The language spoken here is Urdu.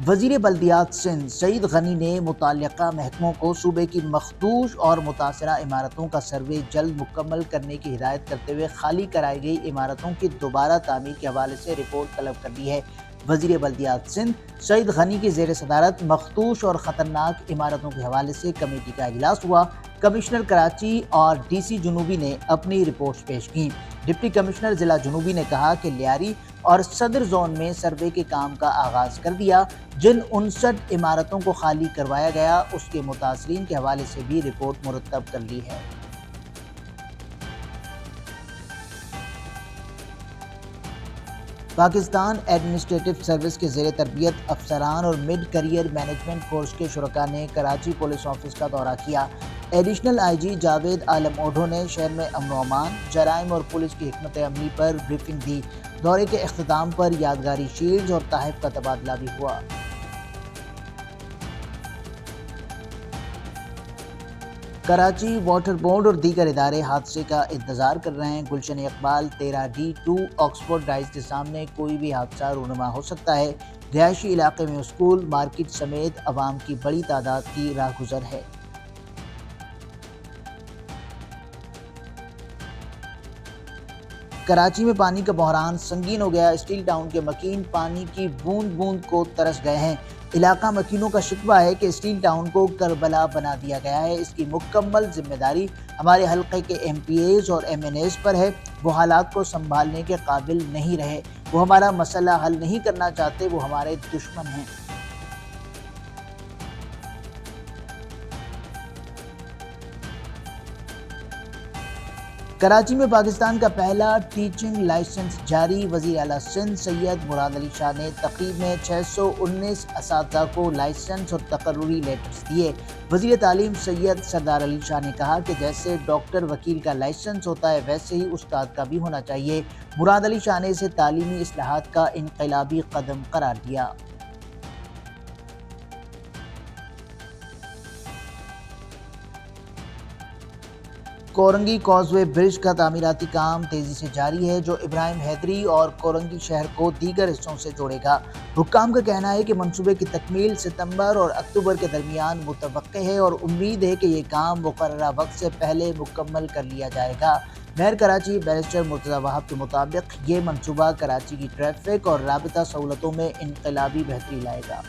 وزیر بلدیات سندھ سعید غنی نے متعلقہ محکموں کو صوبے کی مخدوش اور متاثرہ عمارتوں کا سروے جلد مکمل کرنے کی ہدایت کرتے ہوئے خالی کرائی گئی عمارتوں کی دوبارہ تعمیر کے حوالے سے رپورٹ طلب کر دی ہے۔ وزیر بلدیات سندھ سعید غنی کی زیر صدارت مخدوش اور خطرناک عمارتوں کے حوالے سے کمیٹی کا اجلاس ہوا۔ کمشنر کراچی اور ڈی سی جنوبی نے اپنی رپورٹس پیش کی۔ ڈپٹی کمشنر ضلع جنوبی نے کہا کہ لیاری اور صدر زون میں سروے کے کام کا آغاز کر دیا۔ جن 59 عمارتوں کو خالی کروایا گیا اس کے متاثرین کے حوالے سے بھی رپورٹ مرتب کر لی ہے۔ پاکستان ایڈمنسٹریٹو سروس کے زیر تربیت افسران اور مڈ کیریئر مینجمنٹ کورس کے شرکاء نے کراچی پولیس آفس کا دورہ کیا۔ ایڈیشنل آئی جی جاوید عالم اوڈھو نے شہر میں امن و امان، جرائم اور پولیس کی حکمت عملی پر بریفنگ دی۔ دورے کے اختتام پر یادگاری شیلڈز اور تحائف کا تبادلہ بھی ہوا۔ کراچی واٹر بورڈ اور دیگر ادارے حادثے کا انتظار کر رہے ہیں۔ Gulshan Iqbal 13D2 Oxford dies کے سامنے کوئی بھی حادثہ رونما ہو سکتا ہے۔ رہائشی علاقے میں اسکول، مارکیٹ سمیت عوام کی بڑی تعداد کی راہ گزر ہے۔ کراچی میں پانی کا بحران سنگین ہو گیا۔ اسٹیل ٹاؤن کے مکین پانی کی بوند بوند کو ترس گئے ہیں۔ علاقہ مکینوں کا شکوہ ہے کہ اسٹیل ٹاؤن کو کربلا بنا دیا گیا ہے۔ اس کی مکمل ذمہ داری ہمارے حلقے کے ایم پی ایز اور ایم این ایز پر ہے۔ وہ حالات کو سنبھالنے کے قابل نہیں رہے۔ وہ ہمارا مسئلہ حل نہیں کرنا چاہتے، وہ ہمارے دشمن ہیں۔ کراچی میں پاکستان کا پہلا ٹیچنگ لائسنس جاری۔ وزیر اعلیٰ سندھ سید مراد علی شاہ نے تقریب میں 619 اساتذہ کو لائسنس اور تقرری لیٹرز دیے۔ وزیر تعلیم سید سردار علی شاہ نے کہا کہ جیسے ڈاکٹر وکیل کا لائسنس ہوتا ہے ویسے ہی استاد کا بھی ہونا چاہیے۔ مراد علی شاہ نے اسے تعلیمی اصلاحات کا انقلابی قدم قرار دیا۔ کورنگی کازوے برج کا تعمیراتی کام تیزی سے جاری ہے، جو ابراہیم حیدری اور کورنگی شہر کو دیگر حصوں سے جوڑے گا۔ حکام کا کہنا ہے کہ منصوبے کی تکمیل ستمبر اور اکتوبر کے درمیان متوقع ہے اور امید ہے کہ یہ کام مقررہ وقت سے پہلے مکمل کر لیا جائے گا۔ میئر کراچی بیرسٹر مرتضی وہاب کے مطابق یہ منصوبہ کراچی کی ٹریفک اور رابطہ سہولتوں میں انقلابی بہتری لائے گا۔